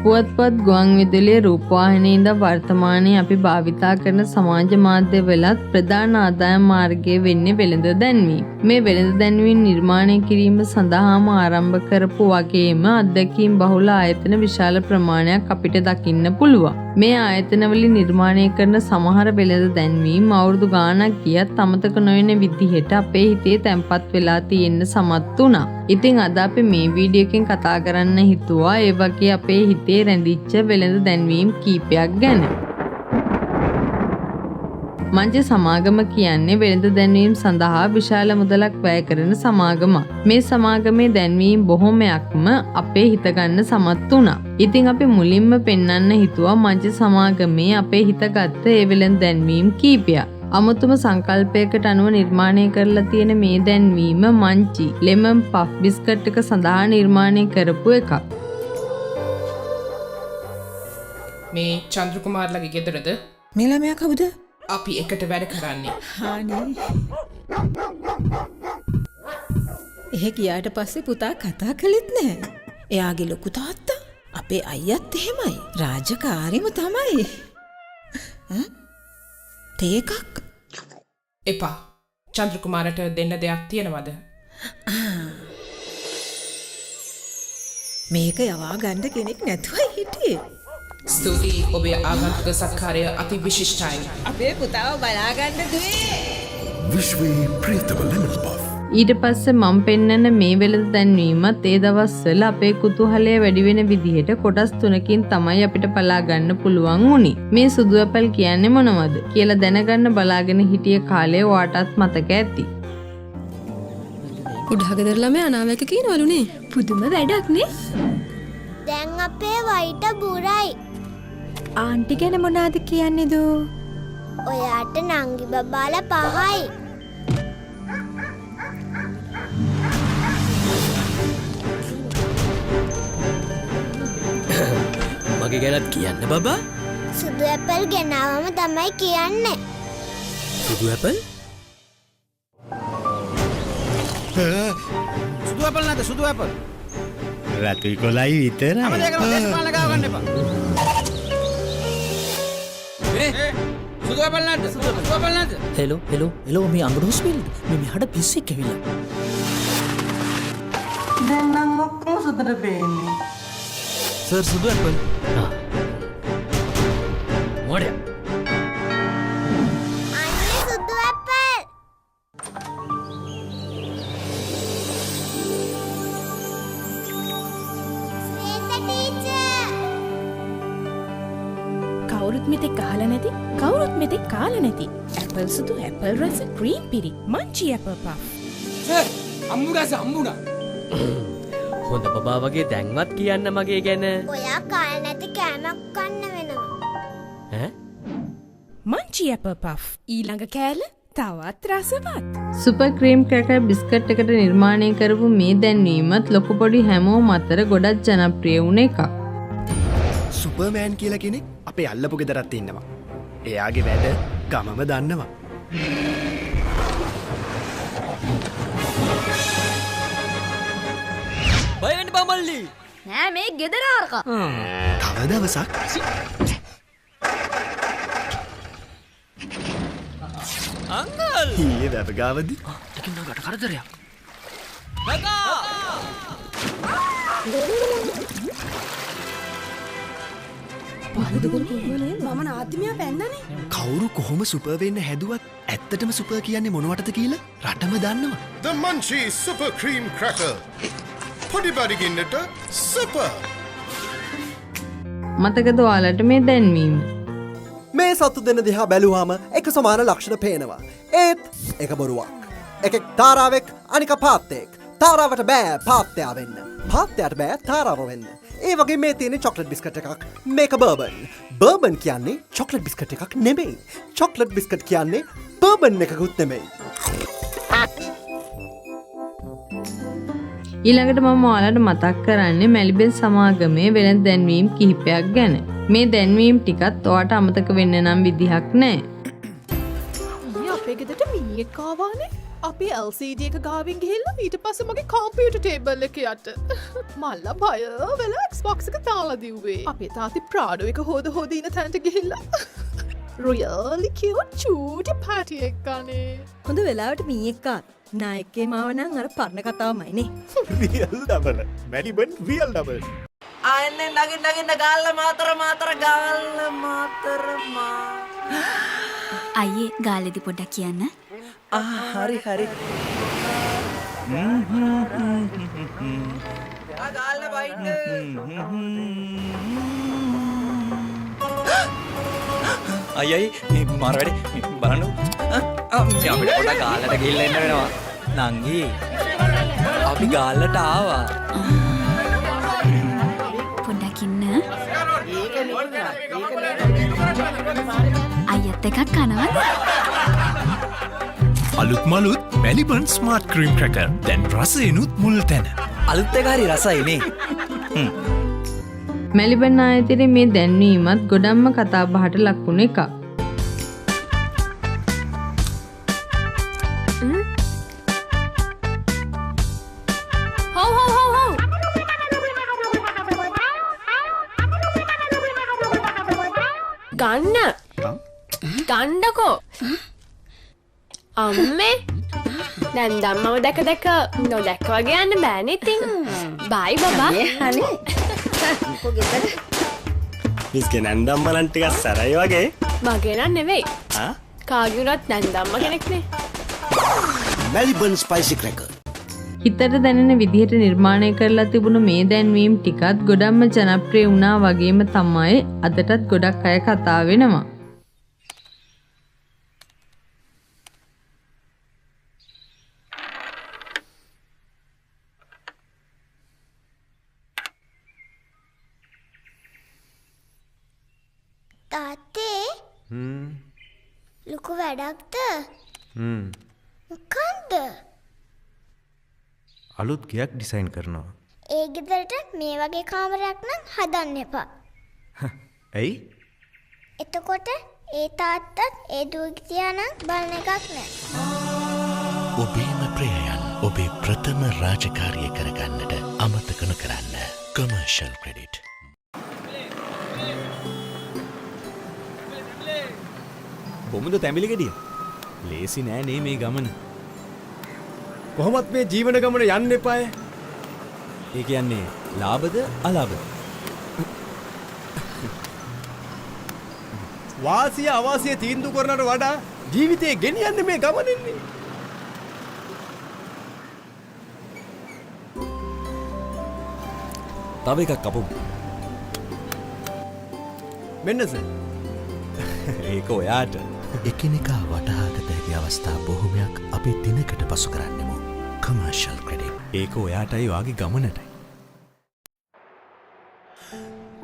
පුවත්පත් ගුවන් විදුලිය රූපවාහිනී ඉඳන් වර්තමානයේ අපි භාවිතා කරන සමාජ මාධ්‍ය වලත් ප්‍රධාන ආදායම් මාර්ගය වෙන්නේ වෙළඳ දැන්වීම. මේ වෙළඳ දැන්වීම නිර්මාණය කිරීම සඳහාම ආරම්භ කරපු වගේම අත්දැකීම් බහුල ආයතන විශාල ප්‍රමාණයක් අපිට දකින්න පුළුවන්. මේ ආයතනවලින් නිර්මාණය කරන සමහර වෙළඳ දැන්වීම් අවුරුදු ගාණක් ගියත් අමතක නොවන විදිහට අපේ හිතේ තැම්පත් වෙලා තියෙන්න සමත් වුණා. ඉතින් අද අපි මේ වීඩියෝ එකෙන් කතා කරන්න හිතුවා ඒ වගේ අපේ හිතේ රැඳිච්ච වෙළඳ දැන්වීම් කීපයක් ගැන. මංජ සමාගම කියන්නේ වෙළඳ දැන්වීම් සඳහා විශාල මුදලක් වැය කරන සමාගමක්. මේ සමාගමේ දැන්වීම් බොහොමයක්ම අපේ හිත ගන්න සමත් වුණා. ඉතින් අපි මුලින්ම පෙන්වන්න හිතුවා මංජ සමාගමේ අපේ හිත ගත්ත ඒ වෙළඳ දැන්වීම් කීපයක්. අමුතුම සංකල්පයකට අනුව නිර්මාණය කරලා තියෙන මේ දැන්වීම මංචි ලෙමන් පෆ් බිස්කට් එක සඳහා නිර්මාණය කරපු එකක්. මේ චන්ද්‍ර කුමාරලාගේ ගෙදරද? මේ ළමයා කවුද? අපි එකට වැඩ කරන්නේ. හානේ. එහෙ ගියාට පස්සේ පුතා කතා කළෙත් නැහැ. එයාගේ ලොකු තාත්තා අපේ අයියත් එහෙමයි. රාජකාරියම තමයි. තේකක් එපා. චන්ද්‍ර කුමාරට දෙන්න දෙයක් තියෙනවද? මේක යවා ගන්න කෙනෙක් නැතුවයි හිටියේ. ස්තුතියි ඔබේ ආගන්තුක සත්කාරය අති විශිෂ්ටයි. අපේ පුතාව බලා ගන්න දුවේ. විශ්වයේ ප්‍රියතම lemon puff. ඊට පස්සේ මම පෙන්නන මේ වෙළඳ දැන්වීමත් ඒ දවස්වල අපේ කුතුහලය වැඩි වෙන විදිහට කොටස් 3කින් තමයි අපිට බලා ගන්න පුළුවන් වුණේ. මේ සුදු ඇපල් කියන්නේ මොනවද කියලා දැනගන්න බලාගෙන හිටිය කාලේ ඔයාටත් මතක ඇති. උඩහගෙදර ළමයා අනාවැක කියනවලුනේ. පුදුම වැඩක් නේ. දැන් අපේ වයිට බුරයි. ආන්ටි ගැන මොනවද කියන්නේ දෝ? ඔයාට නංගි බබාලා පහයි. මගේ ගැනත් කියන්න බබා. සුදු ඇපල් ගෙනාවම තමයි කියන්නේ. සුදු ඇපල්? සුදු ඇපල් නැද? සුදු ඇපල්. රතු කොලයි විතරයි. අපේ දෙකම දේශපාලන ගාව ගන්න එපා. සුදු ඇපල් නැද? සුදු ඇපල් නැද? හෙලෝ මේ අඟුරු හොස්පිටල් මේ මෙහාට පිස්සෙක් ඇවිල්ලා. දැන් නම් ඔක්කොම සුදුට පේන්නේ. සර් සුදු ඇපල්. මොඩියා. අන්නේ සුදු ඇපල්. ස්වේත ටීචර්. කවුරුත් මෙතෙක් අහලා නැති, කවුරුත් මෙතෙක් කාලා නැති. ඇපල් සුදු ඇපල් රස ක්‍රීම් පිරි මංචි ඇපල් පෆ්. සර් අම්මුණා. හොඳ බබා වගේ දැන්වත් කියන්න මගේ ගැන. ඔයා කාලා නැති කෑමක් කන්න වෙනවා. ඈ? Munchee Apple puff. ඊළඟ කෑල්ල තවත් රසවත්. සුපර් ක්‍රීම් ක්‍රැකර් බිස්කට් එකට නිර්මාණය කරපු මේ දැන්වීමත් ලොකු පොඩි හැමෝම අතර ගොඩක් ජනප්‍රිය වුණ එකක්. සුපර්මෑන් කියලා කෙනෙක් අපේ අල්ලපු ගෙදරත් ඉන්නවා. එයාගේ වැඩ ගමම දන්නවා. බය වෙන්න බා මල්ලි. නෑ මේ ගෙදර ආරකා. තව දවසක් අංකල්. ඊයේ වැව ගාවදී ටිකින් නගට කරදරයක්. මම නාතිමියා පැන්නනේ. කවුරු කොහොම සුපර් වෙන්න හැදුවත් ඇත්තටම සුපර් කියන්නේ මොනවටද කියලා රටම දන්නවා. The Munchie Super Cream Cracker. පොඩි බඩගින්නට සුපර්. මතකද ඔයාලට මේ දැන්වීම? මේ සත්තු දෙන්න දිහා බැලුවාම එක සමාන ලක්ෂණ පේනවා. ඒත් එක බොරුවක්. එකෙක් තාරාවෙක් අනික පාත්තෙක්. තාරාවට බෑ පාත්තයා වෙන්න. පාත්තයාට බෑ තාරාව වෙන්න. ඒ වගේ මේ තියෙන චොක්ලට් බිස්කට් එකක්. මේක බර්බන්. බර්බන් කියන්නේ චොක්ලට් බිස්කට් එකක් නෙමෙයි. චොක්ලට් බිස්කට් කියන්නේ බර්බන් එකකුත් නෙමෙයි. ඊළඟට මම ඔයාලට මතක් කරන්නේ මැලිබෙන් සමාගමේ වෙළඳ දැන්වීම් කිහිපයක් ගැන. මේ දැන්වීම් ටිකත් ඔයාට අමතක වෙන්න නම් විදිහක් නැහැ. ඊයේ අපේ ගෙදරට මීයෙක් ආවානේ. අපි LCD එක ගාවින් ගිහිල්ලා ඊට පස්සේ මගේ කම්පියුටර් ටේබල් එක යට මල්ලා බය වෙලා Xbox එක තාලා දිව්වේ. අපේ තාත්ති ප්‍රාඩෝ එක හොද ඉන තැනට ගිහිල්ලා really cute චූටි පාටි එකක් ගානේ. හොඳ වෙලාවට මීයක්කා නායකේ මාව නම් අර පරණ කතාවමයිනේ. රියල් ඩබල් මැඩිබන් රියල් ඩබල් ආන්නේ නගින්න ගාල්ල මාතර අයියේ ගාලෙදි පොඩ්ඩක් කියන්න. හරි ගාල්ල බයින්න අයයි මර වැඩ බලන්න අපිට පොඩ ගාලට ගිල්ල එන්න වෙනවා නංගී අපි ගාල්ලට ආවා පොඩ්ඩක් ඉන්න. අයියත් එකක් කනවද? අලුත් මලුත් මැලිබන් ස්මාර්ට් ක්‍රීම් ක්‍රැකර් දැන් රසයනුත් මුල් තැන. අලුත් එක හරි රසයිනේ. මැලිබන් ආයතනයේ මේ දැන්වීමත් ගොඩක්ම කතා බහට ලක් වුණ එකක්. ගන්නකෝ අම්මේ දැන් දම්මව දැක නොදැක්ක වගේ යන්න බෑනේ ඉතින් බයි බබා මිස්ගේ නැන්දම් බලන් ටිකක් සරයි වගේ. මගේ නම් නෙවෙයි කාගේ උනත් නැන්දම්ම කෙනෙක්නේ. මැලිබන් ස්පයිසි ක්‍රැකර් හිතට දැනෙන විදිහට නිර්මාණය කරලා තිබුණු මේ දැන්වීම් ටිකත් ගොඩක්ම ජනප්‍රිය වුණා වගේම තමයි අදටත් ගොඩක් අය කතා වෙනවා. තාත්තේ ලොකු වැඩක්ද? මොකන්ද? අලුත් ගයක් ඩිසයින් කරනවා. ඒ ගෙදරට මේ වගේ කාමරයක් නම් හදන්න එපා. ඇයි? එතකොට ඒ තාත්තත් ඒ දුවගේ තියානම් බලන එකක් නෑ. ඔබේම ප්‍රියයන් ඔබේ ප්‍රථම රාජකාරිය කරගන්නට අමතක නොකරන්න. Commercial credit. කොමුද තැමිලි ගෙඩිය? ලේසි නෑ නේ මේ ගමන. කොහොමත් මේ ජීවන ගමන යන්න එපාය. ඒ කියන්නේ ලාභද අලාභද? වාසිය අවාසිය තීන්දුව කරනට වඩා ජීවිතේ ගෙනියන්නේ මේ ගමනින්නේ. තව එකක් අපමු. මෙන්න සර්. ඒක ඔයාට. එකිනෙකා වටහාගත හැකි අවස්ථා බොහොමයක් අපි දිනකට පසු කරන්නෙමු. Commercial credit. ඒක ඔයාටයි වාගේ ගමනටයි.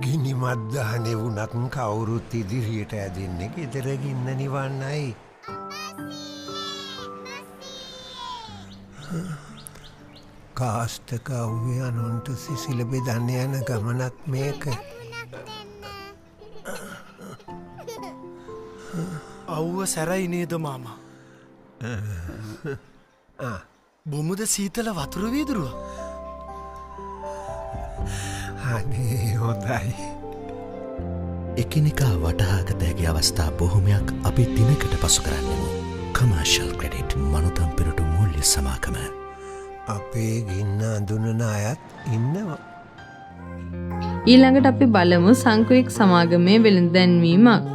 ගිනි මද්දානේ වුණත් කවුරුත් ඉදිරියට ඇදෙන්නේ ගෙදර ගින්න නිවන්නයි. කාස්ටක අව්වේ අනුන්ට සිසිල බෙදන්න යන ගමනක් මේක. අව්ව සැරයි නේද මාමා? බොමුද සීතල වතුර වීදුරුව? අනේ හොඳයි. එකිනෙකා වටහාගත හැකි අවස්ථා බොහොමයක් අපි දිනකට පසු කරන්නෙමු. කමර්ෂල් ක්‍රෙඩිට් මනුතම් පෙරටු මූල්‍ය සමාගම. අපේ ගින්න අඳුනන අයත් ඉන්නවා. ඊළඟට අපි බලමු සංකුයික් සමාගමේ වෙළඳ දැන්වීමක්.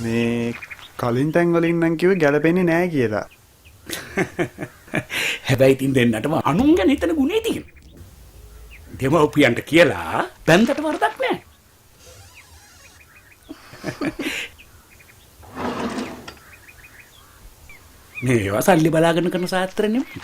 මේ කලින් තැන්වලින් නම් කිව්වේ ගැලපෙන්නේ නැහැ කියලා. හැබැයි ඉතින් දෙන්නටම අනුන් ගැන හිතන ගුණේ තියෙනවා. දෙමව්පියන්ට කියලා බැන්දට වරදක් නැහැ. මේවා සල්ලි බලාගෙන කරන සාත්‍ර නෙමෙයි.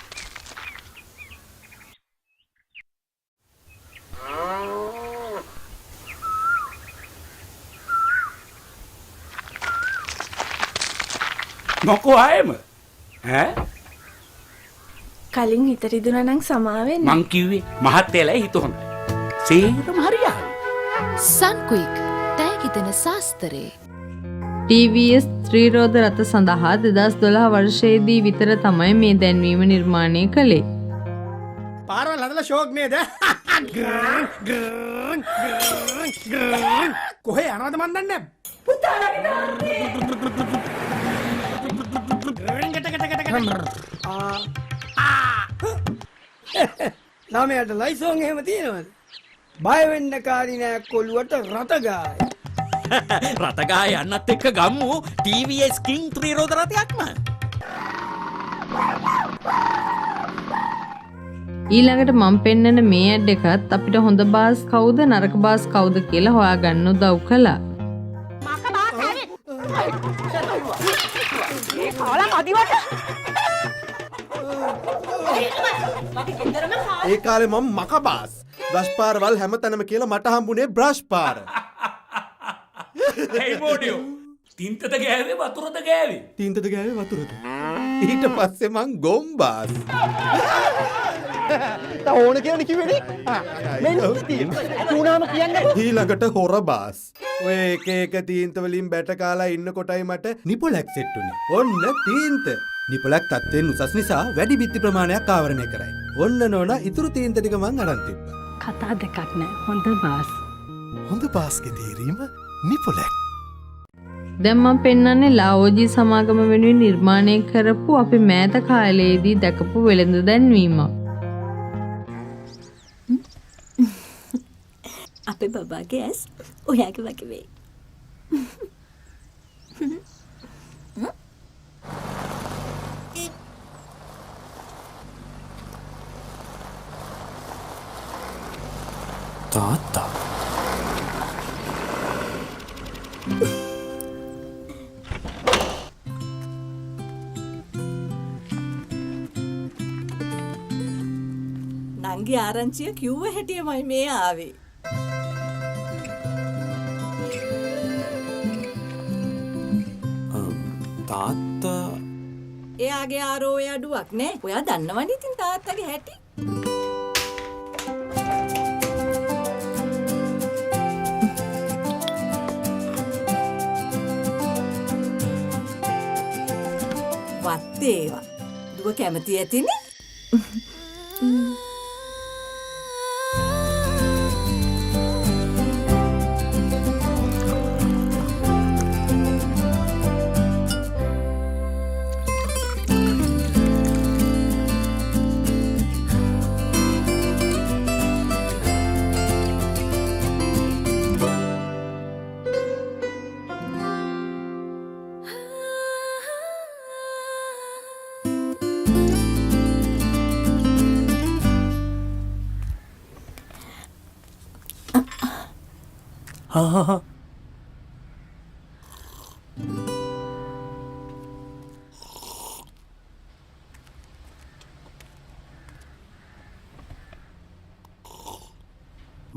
මොකෝ ආයෙම ඈ කලින් හිත රිදුනා නම් සමාවෙන්න. මං කිව්වේ මහත්තයලා හිත හොඳයි. සේරම හරියයි. සන්කුයික් තෑගිදෙන සාස්තරේ. TVS ත්‍රිරෝධ රථ සඳහා 2012 වර්ෂයේදී විතර තමයි මේ දැන්වීම නිර්මාණය කළේ. පාරවල් හදලා ෂෝක් නේද? කොහේ යනවද මන් දන්නේ නැහැ. ළමයට ලයිසෝන් එහෙම තියෙනවද? බය වෙන්න කාරි නෑ කොළුවට රතගාය. රතගා යන්නත් එක්ක ගම්මු TVS King ත්‍රිරෝධ රථයක්ම. ඊළඟට මම පෙන්නන මේ ඇඩ් එකත් අපිට හොඳ බාස් කවුද නරක බාස් කවුද කියලා හොයාගන්න උදව් කළා. ඒ කාලේ මම මකබාස්. බ්‍රෂ් පාරවල් හැමතැනම කියලා මට හම්බුනේ බ්‍රෂ් පාර. ඒ මොඩියෝ තින්තද ගෑවේ වතුරද ගෑවේ? තින්තද ගෑවේ වතුරද? ඊට පස්සේ මං ගොම්බාස්. ඕන කියන කිව්වනේ. මෙන්න තුනාම කියන්නේ. ඊළඟට හොර බාස්. ඔය එක එක තීන්ත වලින් බැට කාලා ඉන්න කොටයි මට නිපොලක් සෙට් උනේ. ඔන්න තීන්ත. නිපොලක් තත්ත්වයෙන් උසස් නිසා වැඩි බිත්ති ප්‍රමාණයක් ආවරණය කරයි. ඔන්න නෝනා ඉතුරු තීන්ත ටික මං අරන් තිබ්බා. කතා දෙකක් නෑ හොඳ බාස්. හොඳ බාස්ගේ තේරීම නිපොලක්. දැන් මම පෙන්නන්නේ ලාओजी සමාගම වෙනුවෙන් නිර්මාණය කරපු අපි මෑත කාලයේදී දැකපු වෙළඳ දැන්වීමක්. අපේ බබාගේ ඇස් ඔයාගේ වගේ වෙයි. තාත්තා නංගි ආරංචිය කිව්ව හැටියමයි මේ ආවේ. තාත්තා එයාගේ ආරෝය අඩුවක් නෑ. ඔයා දන්නවනේ ඉතින් තාත්තගේ හැටි. වත්තේවා. දුව කැමති ඇතිනේ.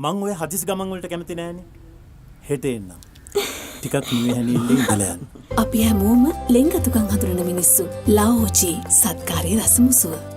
මං ඔය හදිසි ගමන් වලට කැමති නෑනේ. හෙට එන්නම්. ටිකක් නිවේ හැනිල්ලේ ඉඳලා යන්න. අපි හැමෝම ලෙන්ගතුකම් හඳුනන මිනිස්සු. ලාओजी සත්කාරී රසමුසුව.